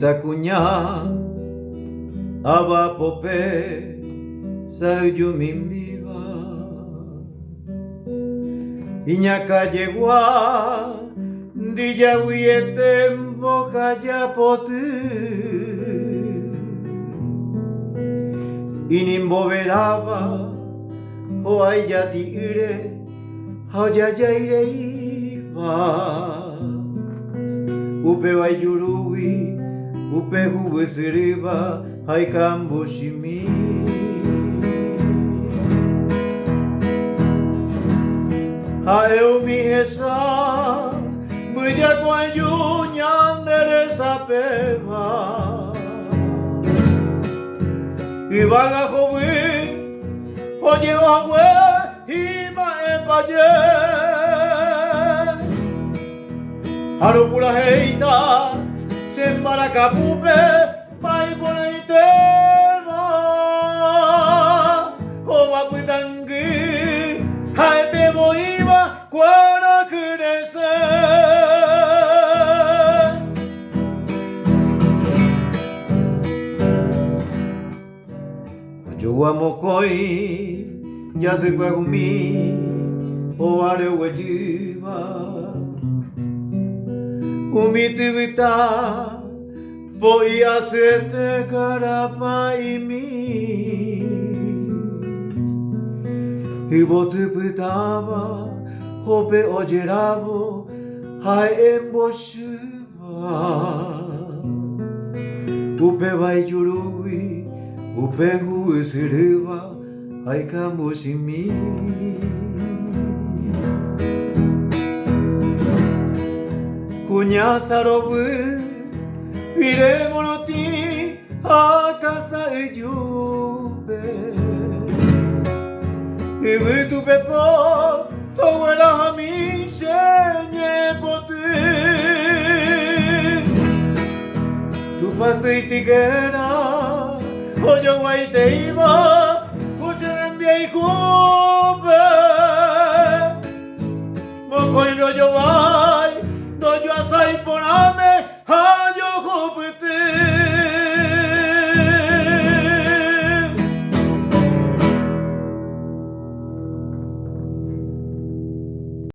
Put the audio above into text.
Takunya avapope sayumimbiva iñakayegua ndiyawiete mbokayapote inimboverava oayatire hoyayaireiva upe waiyurui upe huwesiriva haikamboshimi haeu mihesa muya koayunya neresapeva ibaga jovi oye wahwe ima epaye harupura heita Sembarakapupe maiponeitema owapuitangi haetevoiva kuana kunese Ojoamokoi yasekwagumi oareuejiva Umitivita poi asete karapaimi Ivote pitava hope ojeravo hai emboshiva Upe vai jurui upe huisiriva hai kamushimi Kunya sarobu viremonoti akasa ejupe Ivitu pepo towela hamishe nyepoti Tu paseitigera oyo waiteiva kusherembia ikupe Mokoiro yo vai Doyo asai porame hayo jupite